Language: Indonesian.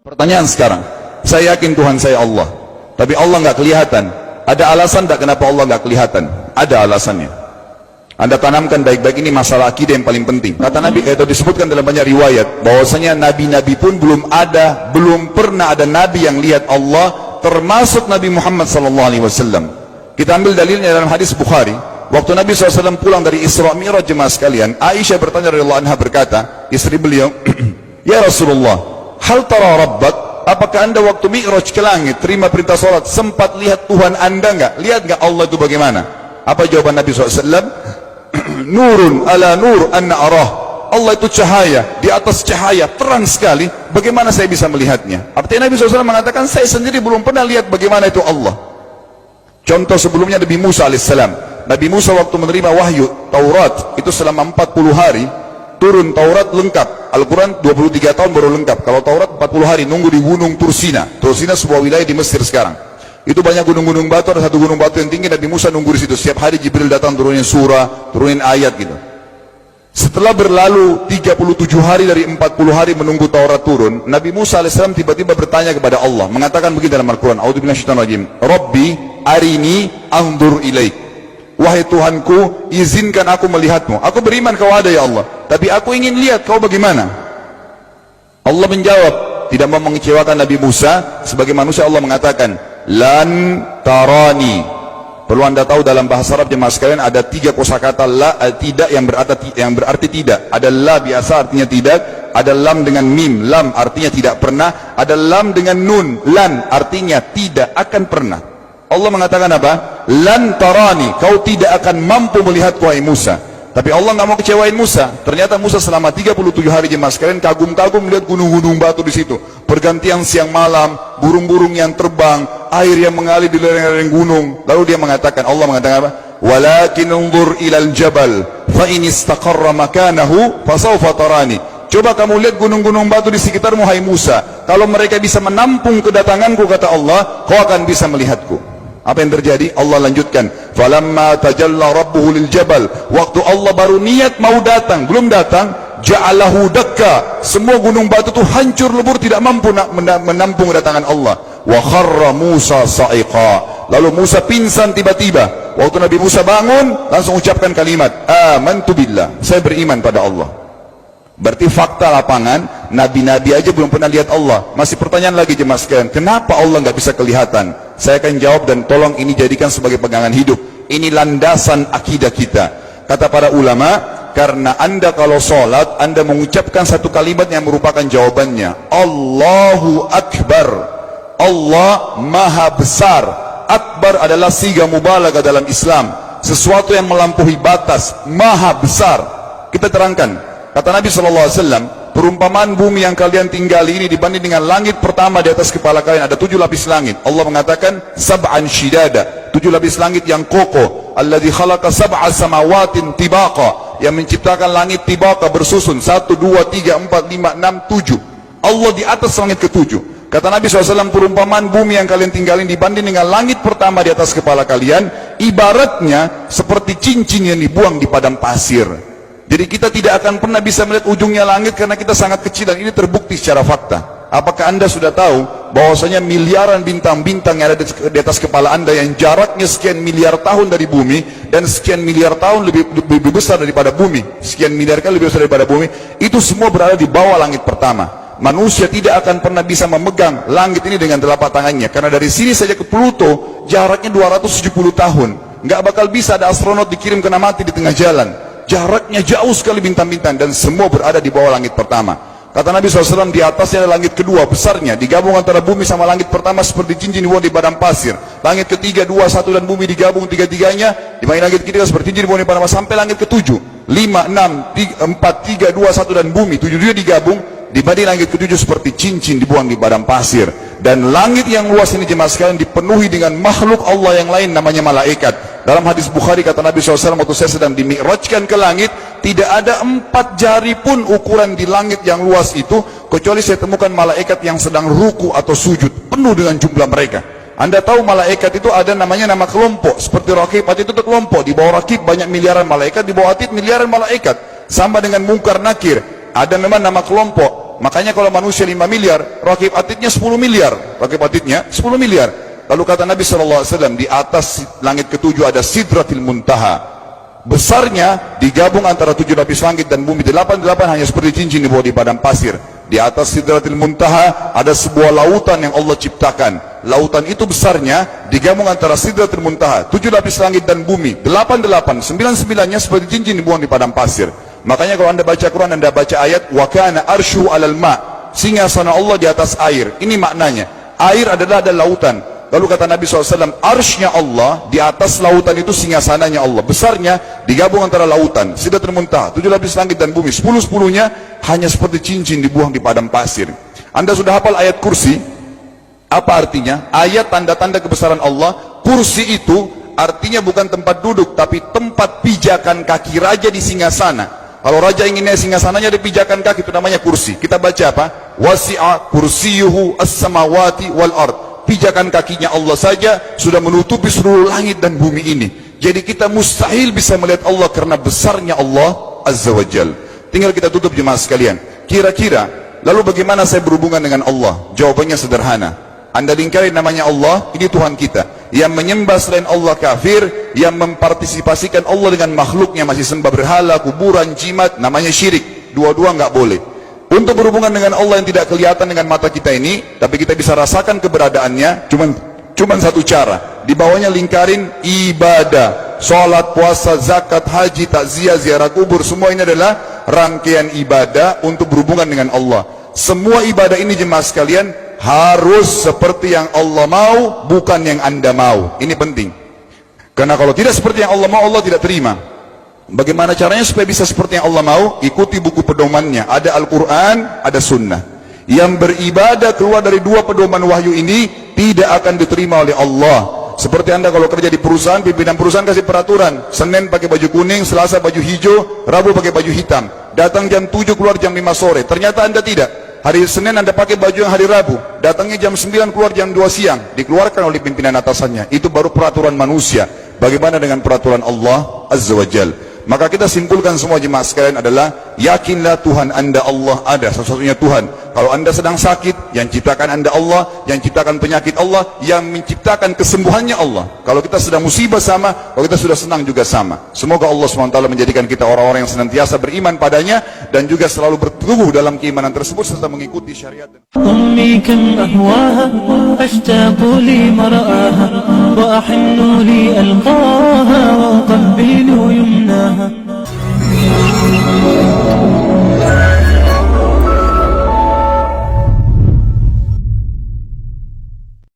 Pertanyaan sekarang, saya yakin Tuhan saya Allah, tapi Allah nggak kelihatan. Ada alasan tak kenapa Allah nggak kelihatan? Ada alasannya. Anda tanamkan baik-baik, ini masalah akidah yang paling penting. Kata Nabi, itu disebutkan dalam banyak riwayat, bahwasanya nabi-nabi pun belum pernah ada nabi yang lihat Allah, termasuk Nabi Muhammad SAW. Kita ambil dalilnya dalam hadis Bukhari. Waktu Nabi SAW pulang dari Isra Mi'raj, jemaah sekalian, Aisyah bertanya radhiyallahu anha, berkata, istri beliau, ya Rasulullah, hal tara rabbak, apakah anda waktu Mi'raj ke langit, terima perintah sholat, sempat lihat Tuhan anda enggak? Lihat enggak Allah itu bagaimana? Apa jawaban Nabi SAW? Nurun ala nur anna arah. Allah itu cahaya, di atas cahaya, terang sekali, bagaimana saya bisa melihatnya? Artinya Nabi SAW mengatakan, saya sendiri belum pernah lihat bagaimana itu Allah. Contoh sebelumnya Nabi Musa alaihissalam. Nabi Musa waktu menerima wahyu Taurat, itu selama 40 hari, turun Taurat lengkap. Al-Quran 23 tahun baru lengkap. Kalau Taurat 40 hari, nunggu di gunung Tursina. Tursina sebuah wilayah di Mesir sekarang. Itu banyak gunung-gunung batu, ada satu gunung batu yang tinggi, Nabi Musa nunggu di situ. Setiap hari Jibril datang turunin surah, turunin ayat gitu. Setelah berlalu 37 hari dari 40 hari menunggu Taurat turun, Nabi Musa AS tiba-tiba bertanya kepada Allah, mengatakan begini dalam Al-Quran, A'udzu billahi minasyaitonir rajim, Rabbi arini anzur ilaik. Wahai Tuhanku, izinkan aku melihatmu. Aku beriman kau ada ya Allah, tapi aku ingin lihat kau bagaimana. Allah menjawab, tidak mau mengecewakan Nabi Musa. Sebagai manusia Allah mengatakan, lan tarani. Perlu anda tahu dalam bahasa Arab jemaah sekalian, ada 3 kosakata la, tidak yang berarti tidak. Ada la biasa artinya tidak, ada lam dengan mim, lam artinya tidak pernah, ada lam dengan nun, lan artinya tidak akan pernah. Allah mengatakan apa? Lan tarani, kau tidak akan mampu melihat wahai Musa. Tapi Allah nggak mau kecewain Musa. Ternyata Musa selama 37 hari jemaah sekalian kagum-kagum melihat gunung-gunung batu di situ. Pergantian siang malam, burung-burung yang terbang, air yang mengalir di lereng-lereng gunung. Lalu dia mengatakan, Allah mengatakan apa? Walakin unzur ilal jabal, fa in istaqarra makanahu fasawfa tarani. Coba kamu lihat gunung-gunung batu di sekitarmu hai Musa. Kalau mereka bisa menampung kedatanganku, kata Allah, kau akan bisa melihatku. Apa yang terjadi? Allah lanjutkan, falamma tajalla rabbuhu lil jabal, waktu Allah baru niat mau datang, belum datang, ja'alahu dakka, semua gunung batu itu hancur lebur, tidak mampu menampung kedatangan Allah. Wa kharra Musa sa'iqa, lalu Musa pingsan tiba-tiba. Waktu Nabi Musa bangun, langsung ucapkan kalimat, amantu billah, saya beriman pada Allah. Berarti fakta lapangan, nabi-nabi aja belum pernah lihat Allah. Masih pertanyaan lagi jemaah sekalian, kenapa Allah nggak bisa kelihatan? Saya akan jawab dan tolong ini jadikan sebagai pegangan hidup. Ini landasan akidah kita. Kata para ulama, karena anda kalau sholat, anda mengucapkan satu kalimat yang merupakan jawabannya. Allahu Akbar. Allah Maha Besar. Akbar adalah siga mubalaghah dalam Islam. Sesuatu yang melampaui batas, Maha Besar. Kita terangkan. Kata Nabi SAW, perumpamaan bumi yang kalian tinggali ini dibanding dengan langit pertama di atas kepala kalian, ada 7 lapis langit. Allah mengatakan, sab'an shidada, 7 lapis langit yang kokoh. Alladzi khalaqa sab'a samawatin tibaqa, yang menciptakan langit tibaqa bersusun, 1, 2, 3, 4, 5, 6, 7. Allah di atas langit ke-7. Kata Nabi SAW, perumpamaan bumi yang kalian tinggalin dibanding dengan langit pertama di atas kepala kalian, ibaratnya seperti cincin yang dibuang di padang pasir. Jadi kita tidak akan pernah bisa melihat ujungnya langit karena kita sangat kecil, dan ini terbukti secara fakta. Apakah anda sudah tahu bahwasanya miliaran bintang-bintang yang ada di atas kepala anda yang jaraknya sekian miliar tahun dari bumi, dan sekian miliar tahun lebih besar daripada bumi, sekian miliar kali lebih besar daripada bumi, itu semua berada di bawah langit pertama. Manusia tidak akan pernah bisa memegang langit ini dengan telapak tangannya, karena dari sini saja ke Pluto jaraknya 270 tahun. Nggak bakal bisa ada astronot dikirim kena mati di tengah jalan. Jaraknya jauh sekali bintang-bintang, dan semua berada di bawah langit pertama. Kata Nabi SAW, di atasnya ada langit kedua besarnya, digabung antara bumi sama langit pertama seperti cincin dibuang di padang pasir. Langit ketiga, 2, 1 dan bumi digabung tiga-tiganya, di mana langit ketiga seperti cincin dibuang di padang pasir, sampai langit ke-7, 5, 6, 4, 3, 2, 1 dan bumi 7 juga digabung, dibanding langit ke-7 seperti cincin dibuang di padang pasir. Dan langit yang luas ini jemaah sekalian dipenuhi dengan makhluk Allah yang lain namanya malaikat. Dalam hadis Bukhari kata Nabi SAW, waktu saya sedang dimi'rajkan ke langit, tidak ada 4 jari pun ukuran di langit yang luas itu, kecuali saya temukan malaikat yang sedang ruku atau sujud, penuh dengan jumlah mereka. Anda tahu malaikat itu ada namanya nama kelompok, seperti Rakib, Atid itu kelompok. Di bawah Rakib banyak miliaran malaikat, di bawah Atid miliaran malaikat. Sama dengan Munkar Nakir, ada memang nama kelompok. Makanya kalau manusia 5 miliar, rakib atidnya 10 miliar. Rakib atidnya 10 miliar. Lalu kata Nabi SAW, di atas langit ketujuh ada Sidratil Muntaha. Besarnya digabung antara 7 lapis langit dan bumi. 8 hanya seperti cincin di bawah di padang pasir. Di atas Sidratil Muntaha ada sebuah lautan yang Allah ciptakan. Lautan itu besarnya digabung antara Sidratil Muntaha, 7 lapis langit dan bumi. 9 9-nya seperti cincin dibuang di padang pasir. Makanya kalau anda baca Quran, anda baca ayat wa kana arsyu 'alal ma', singgasana Allah di atas air. Ini maknanya, air adalah ada lautan. Lalu kata Nabi SAW, arsy-nya Allah di atas lautan itu singgasananya Allah. Besarnya digabung antara lautan, Sidratul Muntaha, 7 lapis langit dan bumi. 10-10-nya hanya seperti cincin dibuang di padang pasir. Anda sudah hafal ayat kursi? Apa artinya? Ayat tanda-tanda kebesaran Allah. Kursi itu artinya bukan tempat duduk, tapi tempat pijakan kaki raja di singgasana. Kalau raja ingin naik singgasananya di pijakan kaki, itu namanya kursi. Kita baca apa? Wasi'a kursiyuhu as-samawati wal ard. Pijakan kakinya Allah saja sudah menutupi seluruh langit dan bumi ini. Jadi kita mustahil bisa melihat Allah karena besarnya Allah Azza wa Jal. Tinggal kita tutup jemaah sekalian. Kira-kira, lalu bagaimana saya berhubungan dengan Allah? Jawabannya sederhana. Anda lingkari namanya Allah, ini Tuhan kita. Yang menyembah selain Allah kafir, yang mempartisipasikan Allah dengan makhluknya, masih sembah berhala, kuburan, jimat, namanya syirik. Dua-dua nggak boleh. Untuk berhubungan dengan Allah yang tidak kelihatan dengan mata kita ini, tapi kita bisa rasakan keberadaannya, cuman satu cara. Di bawahnya lingkarin ibadah, sholat, puasa, zakat, haji, takziah, ziarah kubur. Semua ini adalah rangkaian ibadah untuk berhubungan dengan Allah. Semua ibadah ini jemaah sekalian harus seperti yang Allah mau, bukan yang anda mau. Ini penting. Karena kalau tidak seperti yang Allah mau, Allah tidak terima. Bagaimana caranya supaya bisa seperti yang Allah mau? Ikuti buku pedomannya. Ada Al-Quran, ada Sunnah. Yang beribadah keluar dari 2 pedoman wahyu ini tidak akan diterima oleh Allah. Seperti anda kalau kerja di perusahaan, pimpinan perusahaan kasih peraturan, Senin pakai baju kuning, Selasa baju hijau, Rabu pakai baju hitam. Datang jam 7, keluar jam 5 sore. Ternyata anda tidak. Hari Senin anda pakai baju yang hari Rabu, datangnya jam 9, keluar jam 2 siang. Dikeluarkan oleh pimpinan atasannya. Itu baru peraturan manusia. Bagaimana dengan peraturan Allah Azza wa Jal? Maka kita simpulkan semua jemaah sekalian adalah, yakinlah Tuhan anda Allah ada, satu-satunya Tuhan. Kalau anda sedang sakit, yang ciptakan anda Allah, yang ciptakan penyakit Allah, yang menciptakan kesembuhannya Allah. Kalau kita sedang musibah sama, kalau kita sudah senang juga sama. Semoga Allah SWT menjadikan kita orang-orang yang senantiasa beriman padanya, dan juga selalu berteguh dalam keimanan tersebut serta mengikuti syariat. أمي كم أهواها أشتاق لمرآها وأحن لألقاها وأقبل يمناها